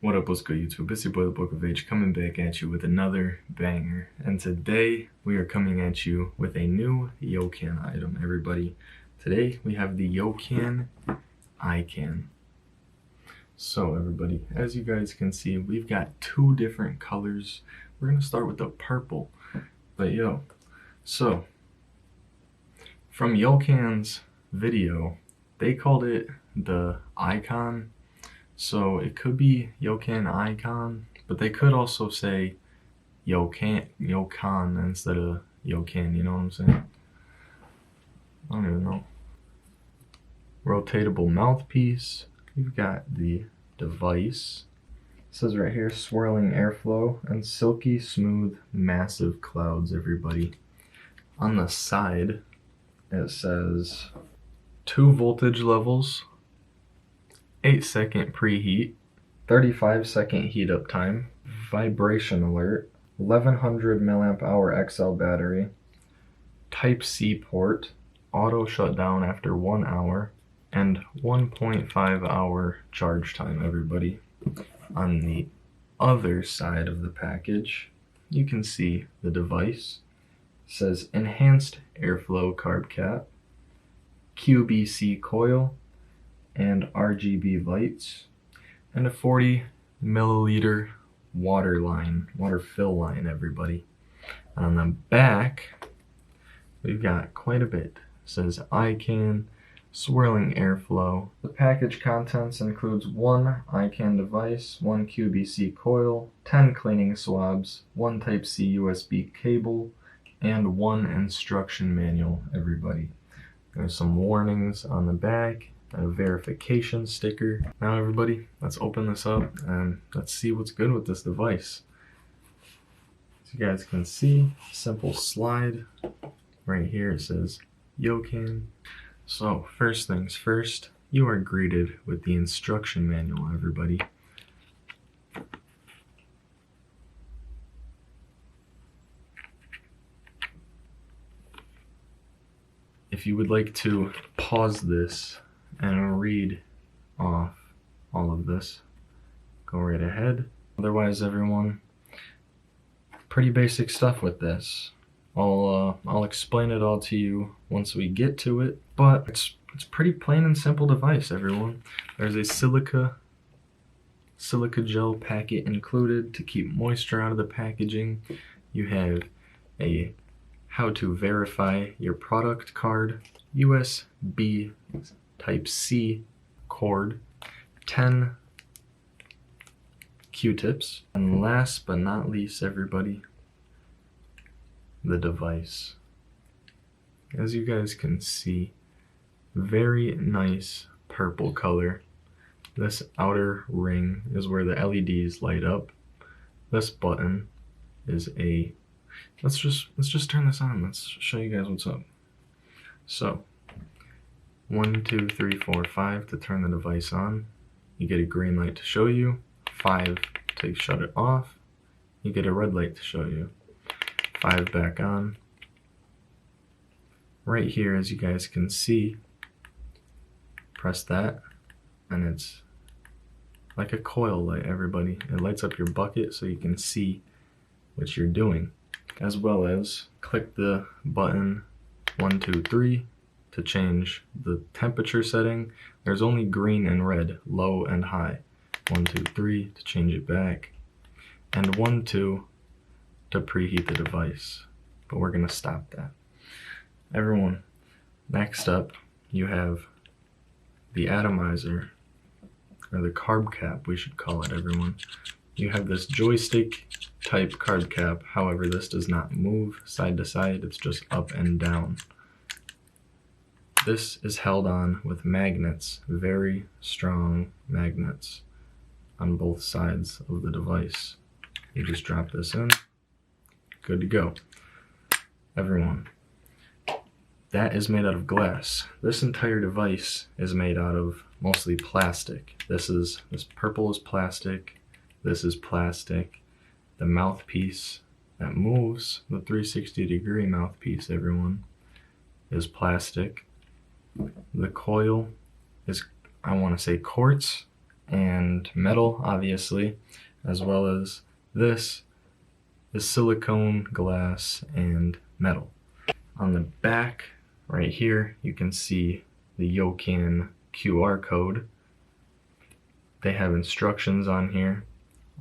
What up, what's good YouTube? It's your boy, the Book of H, coming back at you with another banger. And today, we are coming at you with a new Yocan item, everybody. Today, we have the Yocan iCan. So, everybody, as you guys can see, we've got two different colors. We're going to start with the purple. But so, from Yocan's video, they called it the iCan. So it could be Yocan iCan, but they could also say Yocan instead of Yocan, you know what I'm saying? I don't even know. Rotatable mouthpiece. You've got the device. It says right here, swirling airflow and silky smooth massive clouds, everybody. On the side, it says 2 voltage levels, 8-second preheat, 35-second heat up time, vibration alert, 1100 mAh XL battery, Type-C port, auto shutdown after 1 hour, and 1.5 hour charge time, everybody. On the other side of the package, you can see the device. It says enhanced airflow carb cap, QBC coil, and RGB lights, and a 40 milliliter water fill line, everybody. And on the back, we've got quite a bit. It says iCan, swirling airflow. The package contents includes 1 iCan device, 1 QBC coil, 10 cleaning swabs, 1 Type-C USB cable, and 1 instruction manual, everybody. There's some warnings on the back, a verification sticker. Now everybody, let's open this up and let's see what's good with this device. As you guys can see, simple slide. Right here it says Yocan. So first things first, you are greeted with the instruction manual, everybody. If you would like to pause this and read off all of this, go right ahead. Otherwise, everyone, pretty basic stuff with this. I'll explain it all to you once we get to it, but it's pretty plain and simple device, everyone. There's a silica gel packet included to keep moisture out of the packaging. You have a how to verify your product card, USB Type-C cord, 10 Q-tips, and last but not least, everybody, the device. As you guys can see, very nice purple color. This outer ring is where the LEDs light up. This button is a let's just turn this on. Let's show you guys what's up. So 1, 2, 3, 4, 5 to turn the device on. You get a green light to show you. 5 to shut it off. You get a red light to show you. 5 back on. Right here, as you guys can see, press that and it's like a coil light, everybody. It lights up your bucket so you can see what you're doing, as well as click the button 1, 2, 3 to change the temperature setting. There's only green and red, low and high. 1, 2, 3 to change it back, and 1, 2 to preheat the device. But we're gonna stop that. Everyone, next up you have the atomizer, or the carb cap we should call it, everyone. You have this joystick type carb cap, however this does not move side to side, it's just up and down. This is held on with magnets, very strong magnets on both sides of the device. You just drop this in, good to go. Everyone, that is made out of glass. This entire device is made out of mostly plastic. This purple is plastic, this is plastic. The mouthpiece that moves, the 360-degree mouthpiece, everyone, is plastic. The coil is, I want to say, quartz and metal, obviously, as well as this is silicone, glass, and metal. On the back, right here, you can see the Yocan QR code. They have instructions on here.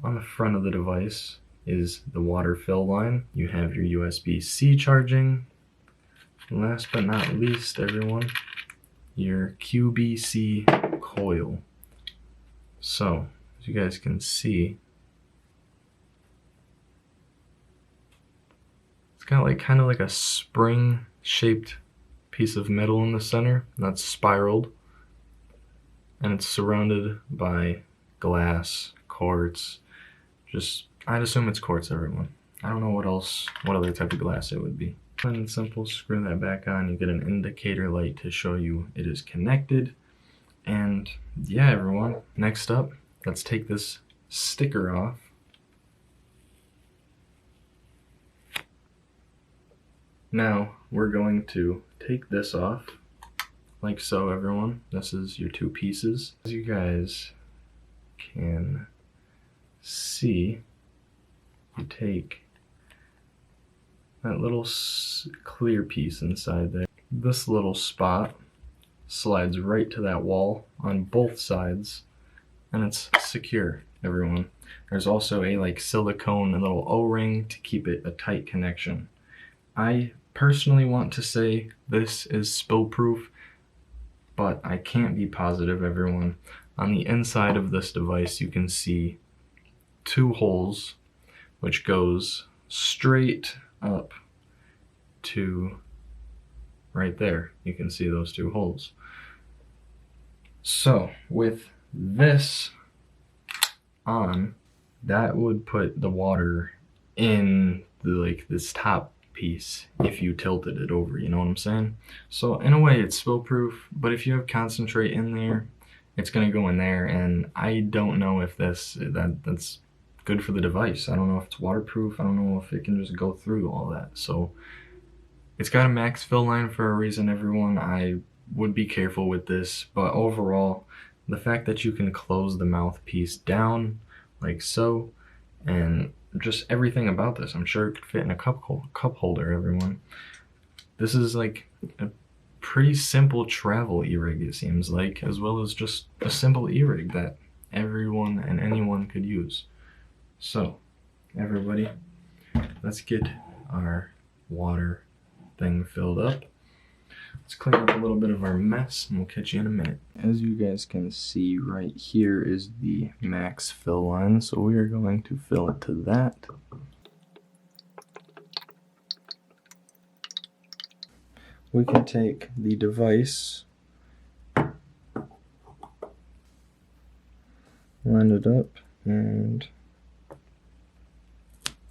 On the front of the device is the water fill line. You have your USB-C charging. And last but not least, everyone, your QBC coil. So, as you guys can see, it's got like kind of like a spring-shaped piece of metal in the center that's spiraled, and it's surrounded by glass, quartz. I'd assume it's quartz, everyone. I don't know what other type of glass it would be. Plain and simple, screw that back on. You get an indicator light to show you it is connected. And yeah, everyone, next up, let's take this sticker off. Now, we're going to take this off, like so, everyone. This is your two pieces. As you guys can see, you take that little clear piece inside there. This little spot slides right to that wall on both sides, and it's secure, everyone. There's also a like silicone little O-ring to keep it a tight connection. I personally want to say this is spill proof, but I can't be positive, everyone. On the inside of this device, you can see two holes, which goes straight up to right there. You can see those two holes. So with this on, that would put the water in like this top piece if you tilted it over, you know what I'm saying? So in a way it's spill proof, but if you have concentrate in there, it's gonna go in there, and I don't know if that's good for the device. I don't know if it's waterproof. I don't know if it can just go through all that. So it's got a max fill line for a reason, everyone. I would be careful with this, but overall, the fact that you can close the mouthpiece down like so, and just everything about this, I'm sure it could fit in a cup holder, everyone. This is like a pretty simple travel e-rig, it seems like, as well as just a simple e-rig that everyone and anyone could use. So, everybody, let's get our water thing filled up. Let's clean up a little bit of our mess, and we'll catch you in a minute. As you guys can see, right here is the max fill line, so we are going to fill it to that. We can take the device, line it up, and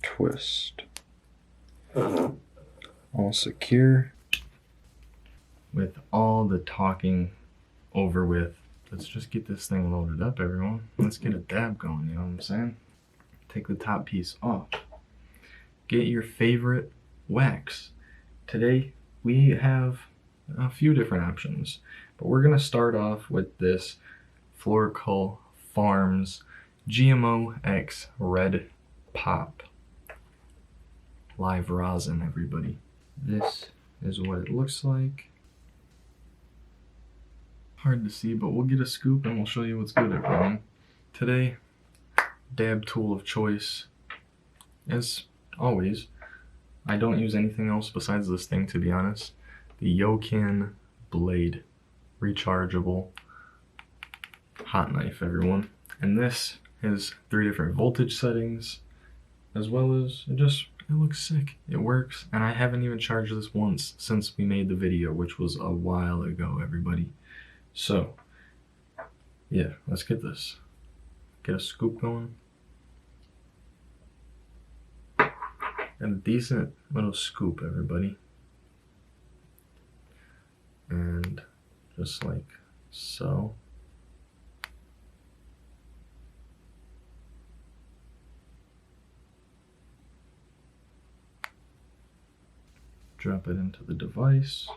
twist. All secure. With all the talking over with, let's just get this thing loaded up, everyone. Let's get a dab going, you know what I'm saying? Take the top piece off. Get your favorite wax. Today, we have a few different options, but we're gonna start off with this Florical Farms GMO X Red Pop live rosin, everybody. This is what it looks like. Hard to see, but we'll get a scoop and we'll show you what's good, everyone. Today, dab tool of choice, as always. I don't use anything else besides this thing, to be honest. The Yocan blade, rechargeable hot knife, everyone. And this has 3 different voltage settings, as well as it looks sick. It works, and I haven't even charged this once since we made the video, which was a while ago, everybody. So, yeah, let's get this. Get a scoop going. And a decent little scoop, everybody. And just like so. Drop it into the device.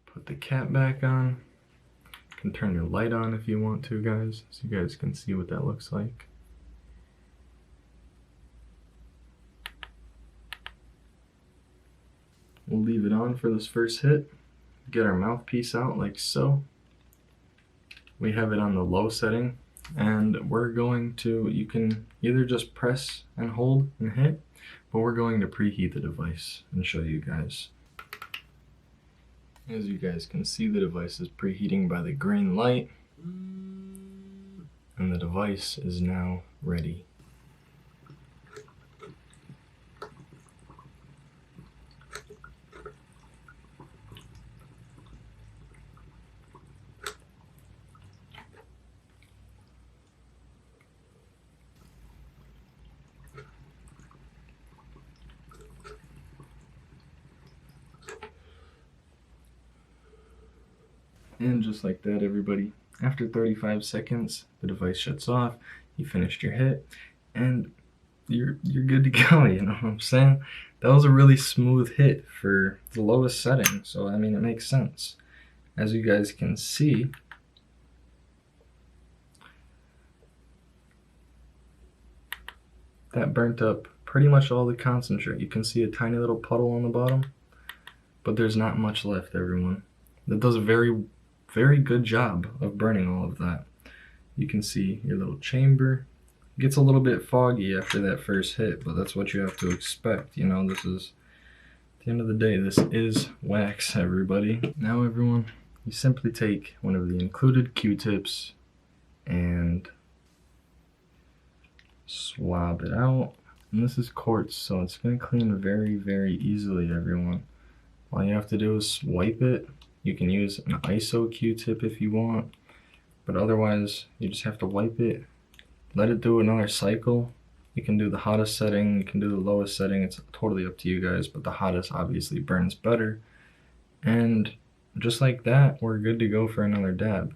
Put the cap back on. You can turn your light on if you want to, guys, so you guys can see what that looks like. We'll leave it on for this first hit. Get our mouthpiece out like so. We have it on the low setting, and we're going to, you can either just press and hold and hit, but we're going to preheat the device and show you guys. As you guys can see, the device is preheating by the green light, and the device is now ready. And just like that, everybody, after 35 seconds, the device shuts off, you finished your hit, and you're good to go, you know what I'm saying? That was a really smooth hit for the lowest setting, so I mean, it makes sense. As you guys can see, that burnt up pretty much all the concentrate. You can see a tiny little puddle on the bottom, but there's not much left, everyone. That does a very good job of burning all of that. You can see your little chamber. It gets a little bit foggy after that first hit, but that's what you have to expect. You know, this is, at the end of the day, this is wax, everybody. Now, everyone, you simply take one of the included Q-tips and swab it out. And this is quartz, so it's going to clean very easily, everyone. All you have to do is wipe it. You can use an ISO Q-tip if you want, but otherwise you just have to wipe it, let it do another cycle. You can do the hottest setting, you can do the lowest setting, it's totally up to you guys, but the hottest obviously burns better. And just like that, we're good to go for another dab.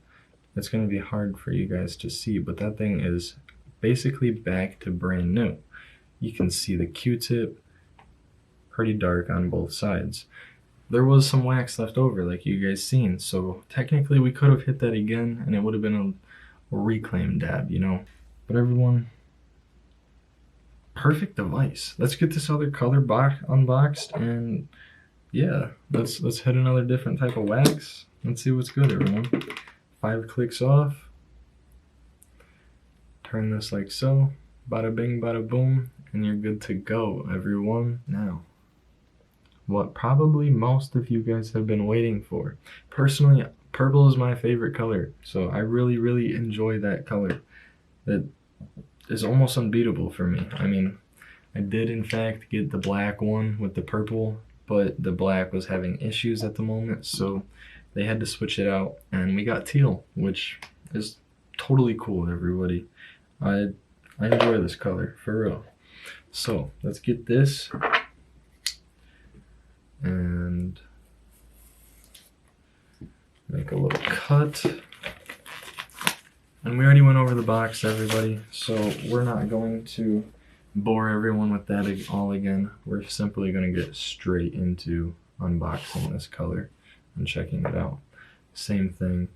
It's going to be hard for you guys to see, but that thing is basically back to brand new. You can see the Q-tip pretty dark on both sides. There was some wax left over, like you guys seen, so technically we could have hit that again and it would have been a reclaim dab, you know. But everyone, perfect device. Let's get this other color unboxed, and yeah, let's hit another different type of wax. Let's see what's good, everyone. 5 clicks off. Turn this like so. Bada bing, bada boom, and you're good to go, everyone. Now, what probably most of you guys have been waiting for. Personally, purple is my favorite color, so I really enjoy that color. That is almost unbeatable for me. I mean, I did in fact get the black one with the purple, but the black was having issues at the moment, so they had to switch it out, and we got teal, which is totally cool, everybody. I enjoy this color, for real. So, let's get this. And make a little cut. And we already went over the box, everybody, so we're not going to bore everyone with that all again. We're simply going to get straight into unboxing this color and checking it out. Same thing,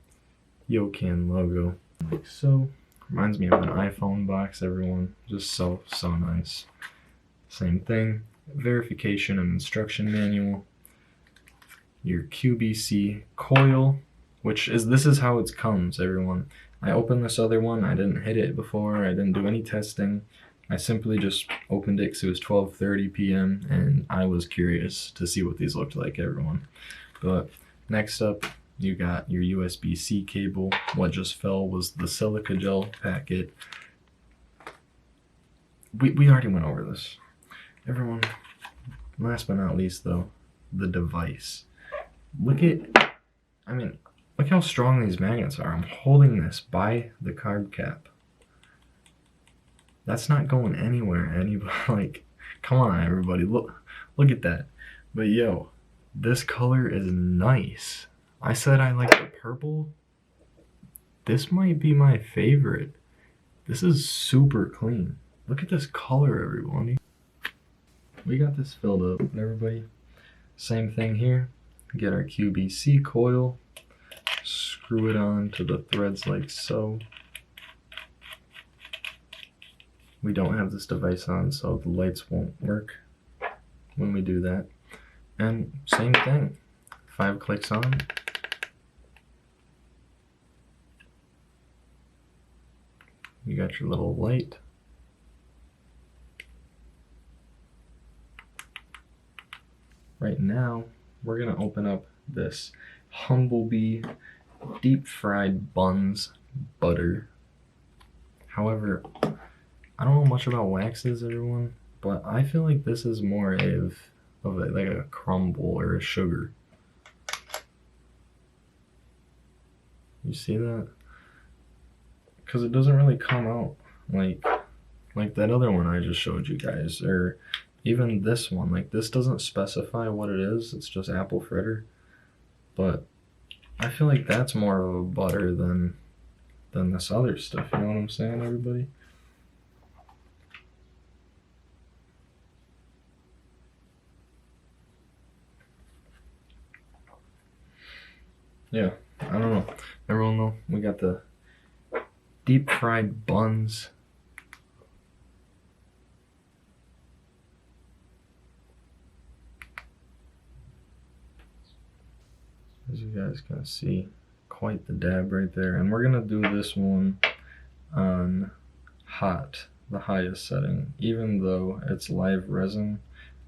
Yocan logo, like so. Reminds me of an iPhone box, everyone. Just so nice. Same thing. Verification and instruction manual, your QBC coil, this is how it comes, everyone. I opened this other one, I didn't hit it before, I didn't do any testing. I simply just opened it because it was 12:30 p.m. and I was curious to see what these looked like, everyone. But next up, you got your USB-C cable. What just fell was the silica gel packet. We already went over this. Everyone, last but not least though, the device. Look how strong these magnets are. I'm holding this by the carb cap. That's not going anywhere. Like, come on, everybody, look at that. But yo, this color is nice. I said I like the purple. This might be my favorite. This is super clean. Look at this color, everyone. We got this filled up, everybody. Same thing here. Get our QBC coil. screw it on to the threads like so. We don't have this device on, so the lights won't work when we do that. And same thing, 5 clicks on. You got your little light. Right now, we're gonna open up this Humblebee deep fried buns butter. However, I don't know much about waxes, everyone, but I feel like this is more of like a crumble or a sugar. You see that? Because it doesn't really come out like that other one I just showed you guys, or even this one. Like, this doesn't specify what it is, it's just apple fritter. But I feel like that's more of a butter than this other stuff, you know what I'm saying, everybody? Yeah, I don't know. Everyone know we got the deep fried buns. As you guys can see, quite the dab right there. And we're gonna do this one on hot, the highest setting, even though it's live resin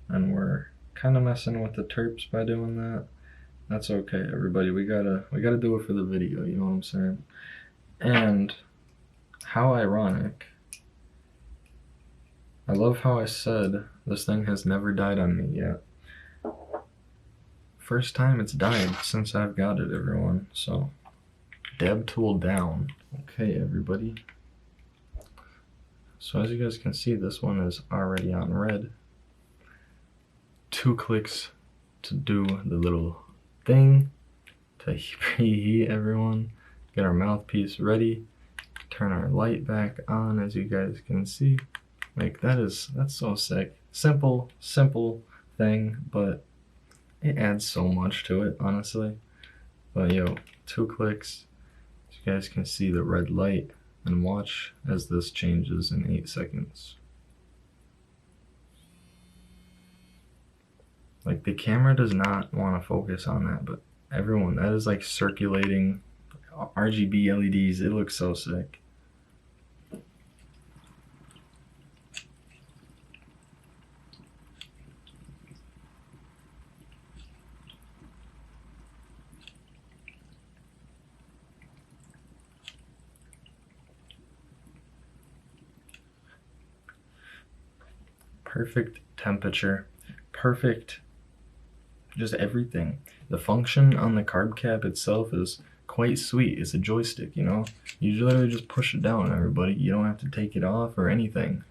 and we're kind of messing with the terps by doing that. That's okay, everybody. We gotta do it for the video, you know what I'm saying? And how ironic. I love how I said this thing has never died on me yet. First time it's died since I've got it, everyone. So, dab tool down. Okay, everybody. So as you guys can see, this one is already on red. 2 clicks to do the little thing to preheat, everyone. Get our mouthpiece ready. Turn our light back on, as you guys can see. Like, that's so sick. Simple thing, but it adds so much to it, honestly. But yo, 2 clicks. As you guys can see the red light, and watch as this changes in 8 seconds. Like, the camera does not want to focus on that, but everyone, that is like circulating RGB LEDs. It looks so sick. Perfect temperature, perfect just everything. The function on the carb cap itself is quite sweet. It's a joystick, you know? You literally just push it down, everybody. You don't have to take it off or anything.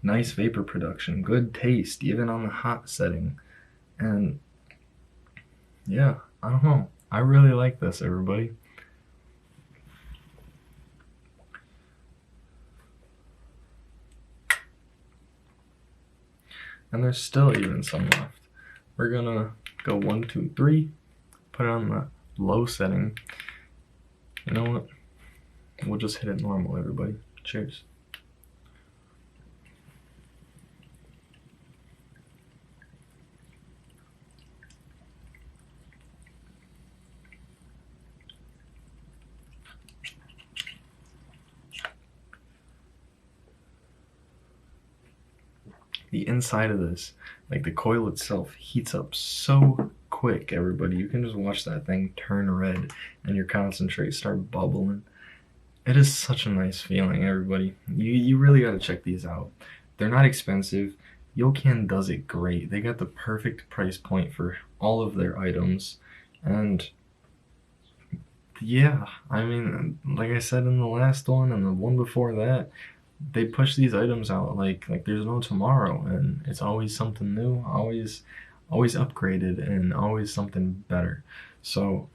Nice vapor production, good taste, even on the hot setting. And yeah, I don't know. I really like this, everybody. And there's still even some left. We're gonna go 1, 2, 3, put it on the low setting. You know what? We'll just hit it normal, everybody. Cheers. The inside of this, like the coil itself, heats up so quick, everybody. You can just watch that thing turn red and your concentrate start bubbling. It is such a nice feeling, everybody. You really gotta check these out. They're not expensive. Yocan does it great. They got the perfect price point for all of their items. And yeah, I mean, like I said in the last one and the one before that, they push these items out like there's no tomorrow, and it's always something new, always upgraded, and always something better. So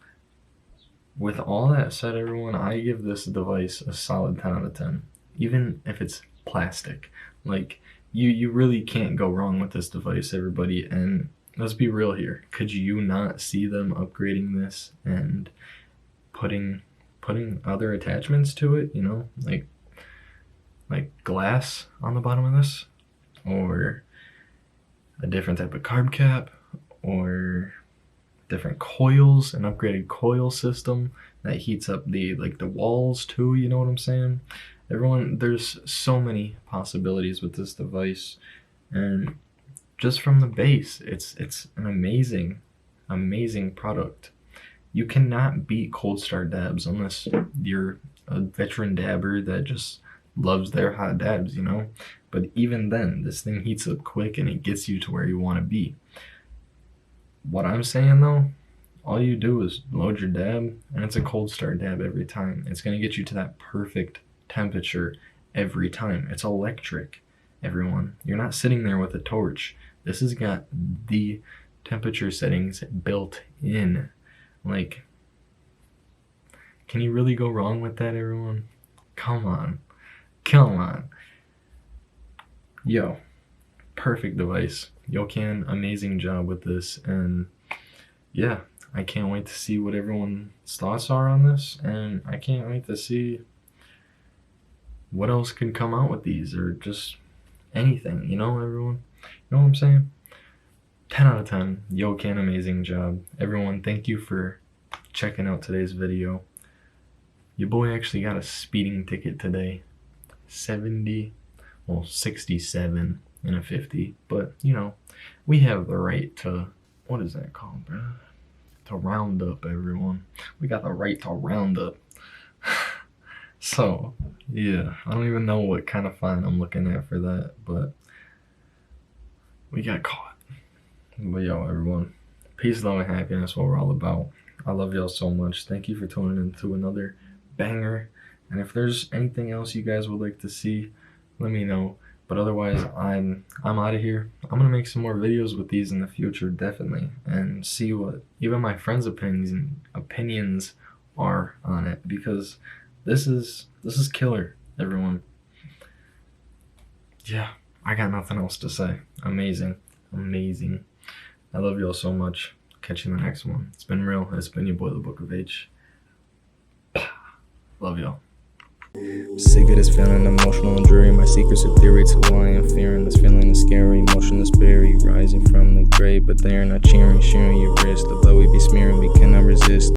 with all that said, everyone, I give this device a solid 10 out of 10, even if it's plastic. Like, you really can't go wrong with this device, everybody. And let's be real here. Could you not see them upgrading this and putting other attachments to it, you know, like glass on the bottom of this, or a different type of carb cap, or different coils, an upgraded coil system that heats up the walls too, you know what I'm saying? Everyone, there's so many possibilities with this device, and just from the base, it's an amazing product. You cannot beat cold start dabs unless you're a veteran dabber that just loves their hot dabs, you know? But even then, this thing heats up quick and it gets you to where you want to be. What I'm saying though, all you do is load your dab and it's a cold start dab every time. It's going to get you to that perfect temperature every time. It's electric, everyone. You're not sitting there with a torch. This has got the temperature settings built in. Like, can you really go wrong with that, everyone? Come on. Yo, perfect device. Yocan, amazing job with this, and yeah, I can't wait to see what everyone's thoughts are on this, and I can't wait to see what else can come out with these, or just anything, you know, everyone? You know what I'm saying? 10 out of 10. Yocan, amazing job. Everyone, thank you for checking out today's video. Your boy actually got a speeding ticket today. 67 and a 50. But, you know, we have the right to, what is that called, bro? To round up, everyone. We got the right to round up. So, yeah, I don't even know what kind of fine I'm looking at for that, but we got caught. But yo, everyone, peace, love, and happiness, what we're all about. I love y'all so much. Thank you for tuning in to another banger. And if there's anything else you guys would like to see, let me know. But otherwise, I'm out of here. I'm gonna make some more videos with these in the future, definitely, and see what even my friends' opinions are on it, because this is killer, everyone. Yeah, I got nothing else to say. Amazing. I love y'all so much. Catch you in the next one. It's been real. It's been your boy, theBookofH. Love y'all. Sick of this feeling, emotional and dreary. My secrets are theory to why I am fearing. This feeling is scary, emotionless berry rising from the grave, but they are not cheering. Sharing your wrist, the blood we be smearing, we cannot resist.